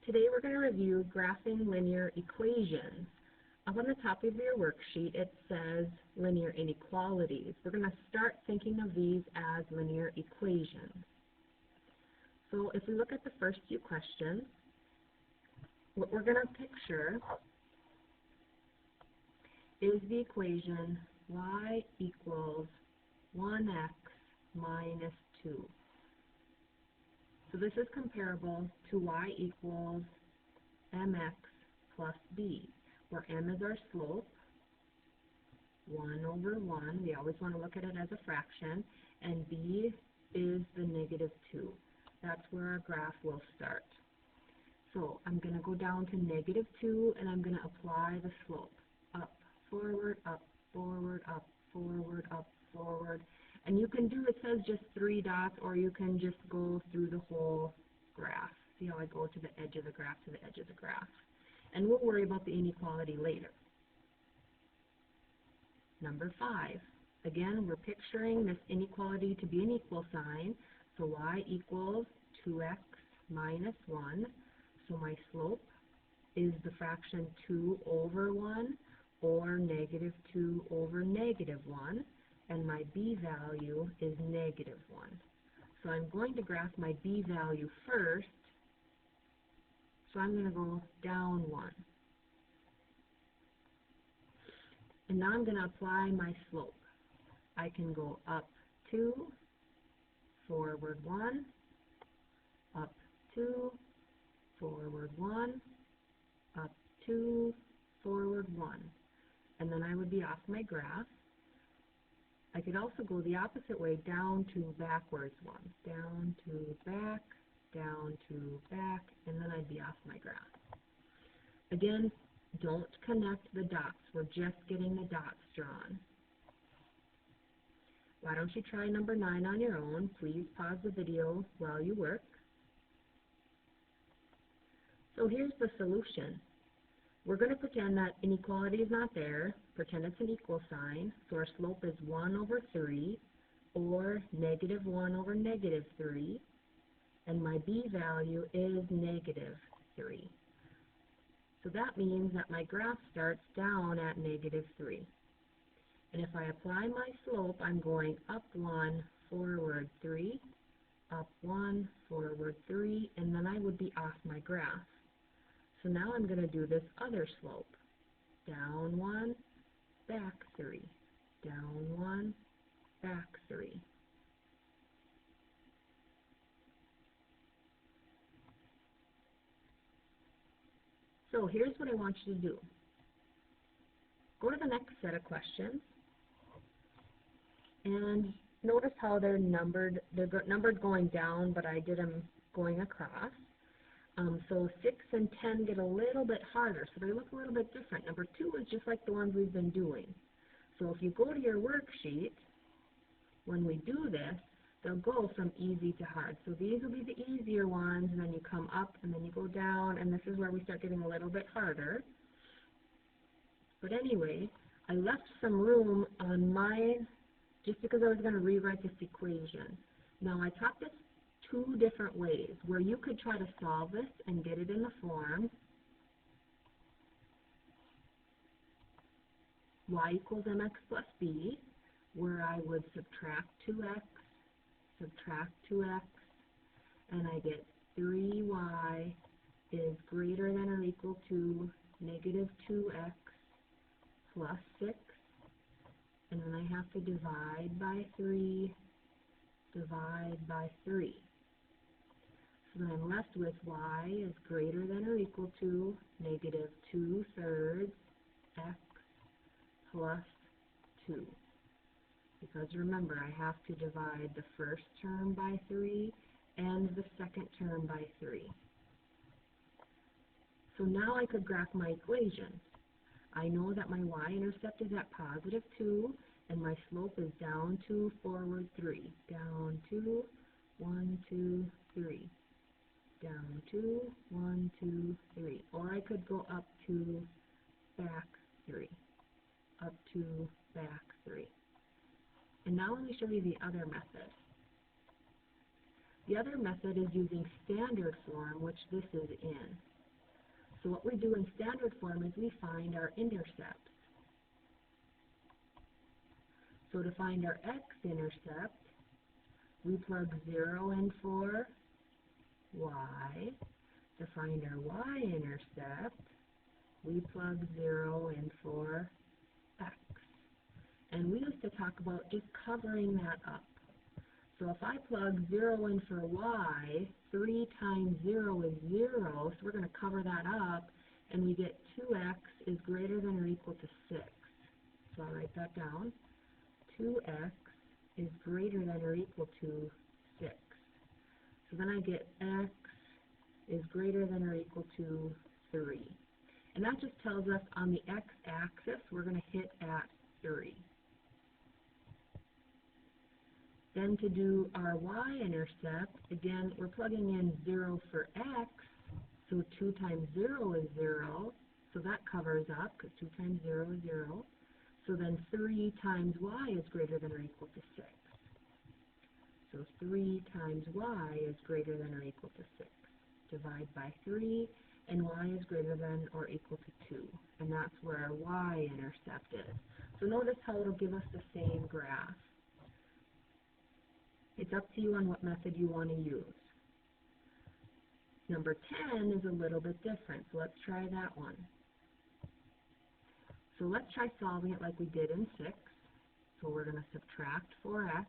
Today we're going to review graphing linear equations. Up on the top of your worksheet it says linear inequalities. We're going to start thinking of these as linear equations. So if we look at the first few questions, what we're going to picture is the equation y equals 1x minus 2. So this is comparable to y equals mx plus b, where m is our slope, 1 over 1, we always want to look at it as a fraction, and b is the negative 2. That's where our graph will start. So I'm going to go down to negative 2 and I'm going to apply the slope. Up, forward, up, forward, up, forward, up, forward. And you can do, it says just 3 dots, or you can just go through the whole graph. See how I go to the edge of the graph to the edge of the graph. And we'll worry about the inequality later. Number 5. Again, we're picturing this inequality to be an equal sign. So y equals 2x minus 1. So my slope is the fraction 2 over 1, or negative 2 over negative 1. And my b value is negative 1. So I'm going to graph my b value first. So I'm going to go down 1. And now I'm going to apply my slope. I can go up 2, forward 1, up 2, forward 1, up 2, forward 1. And then I would be off my graph. I could also go the opposite way, down to backwards 1. Down to back, down to back, and then I'd be off my graph. Again, don't connect the dots. We're just getting the dots drawn. Why don't you try number 9 on your own? Please pause the video while you work. So here's the solution. We're going to pretend that inequality is not there, pretend it's an equal sign, so our slope is 1 over 3, or negative 1 over negative 3, and my b value is negative 3. So that means that my graph starts down at negative 3. And if I apply my slope, I'm going up 1, forward 3, up 1, forward 3, and then I would be off my graph. So now I'm going to do this other slope. Down 1, back 3. Down 1, back 3. So here's what I want you to do. Go to the next set of questions and notice how they're numbered. They're numbered going down, but I did them going across. So 6 and 10 get a little bit harder, so they look a little bit different. Number 2 is just like the ones we've been doing. So if you go to your worksheet, when we do this, they'll go from easy to hard. So these will be the easier ones, and then you come up, and then you go down, and this is where we start getting a little bit harder. But anyway, I left some room on mine just because I was going to rewrite this equation. Now I taught this 2 different ways where you could try to solve this and get it in the form y equals mx plus b, where I would subtract 2x, and I get 3y is greater than or equal to negative 2x plus 6, and then I have to divide by 3, divide by 3. So then I'm left with y is greater than or equal to negative 2/3 x plus 2. Because remember, I have to divide the first term by 3 and the second term by 3. So now I could graph my equation. I know that my y-intercept is at positive 2, and my slope is down 2, forward 3. Down 2, 1, 2, 3. Down 2, 1, 2, 3. Or I could go up 2, back 3. Up 2, back 3. And now let me show you the other method. The other method is using standard form, which this is in. So what we do in standard form is we find our intercepts. So to find our x-intercept, we plug 0 in for y. To find our y-intercept, we plug 0 in for x. And we used to talk about just covering that up. So if I plug 0 in for y, 3 times 0 is 0, so we're going to cover that up, and we get 2x is greater than or equal to 6. So I'll write that down. 2x is greater than or equal to 6. So then I get x is greater than or equal to 3. And that just tells us on the x-axis we're going to hit at 3. Then to do our y-intercept, again, we're plugging in 0 for x, so 2 times 0 is 0, so that covers up, because 2 times 0 is 0. So then 3 times y is greater than or equal to 6. So 3 times y is greater than or equal to 6. Divide by 3, and y is greater than or equal to 2. And that's where our y-intercept is. So notice how it'll give us the same graph. It's up to you on what method you want to use. Number 10 is a little bit different, so let's try that one. So let's try solving it like we did in 6. So we're going to subtract 4x,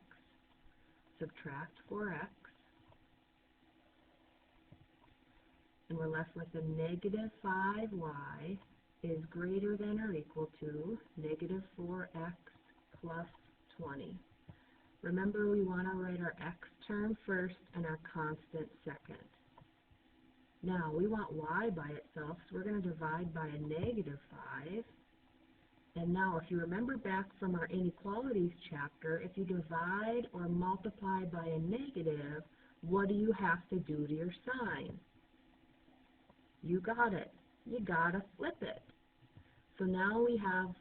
subtract 4x, and we're left with a negative 5y is greater than or equal to negative 4x plus 20. Remember, we want to write our x term first and our constant second. Now, we want y by itself, so we're going to divide by a negative 5. And now, if you remember back from our inequalities chapter, if you divide or multiply by a negative, what do you have to do to your sign? You got it. You got to flip it. So now we have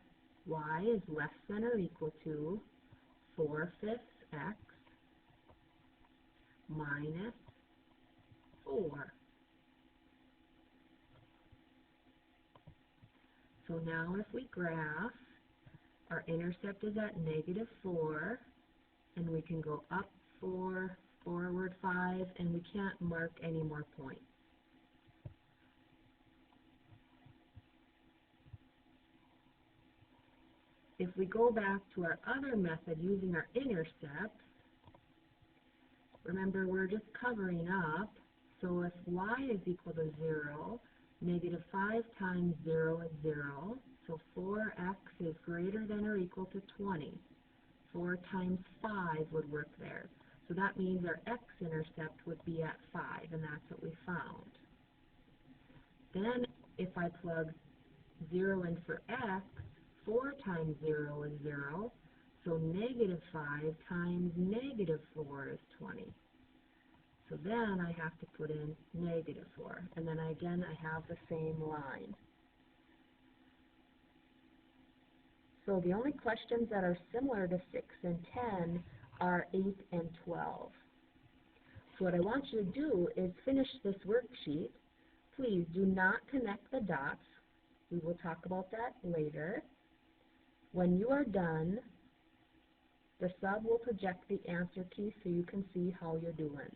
y is less than or equal to 4/5 x minus 4. So now if we graph, our intercept is at negative 4, and we can go up 4, forward 5, and we can't mark any more points. If we go back to our other method using our intercept, remember we're just covering up, so if y is equal to 0, negative 5 times 0 is 0, so 4x is greater than or equal to 20. 4 times 5 would work there. So that means our x-intercept would be at 5, and that's what we found. Then if I plug 0 in for x, 4 times 0 is 0, so negative 5 times negative 4 is 20. So then I have to put in negative 4, and then again I have the same line. So the only questions that are similar to 6 and 10 are 8 and 12. So what I want you to do is finish this worksheet. Please do not connect the dots. We will talk about that later. When you are done, the sub will project the answer key so you can see how you're doing.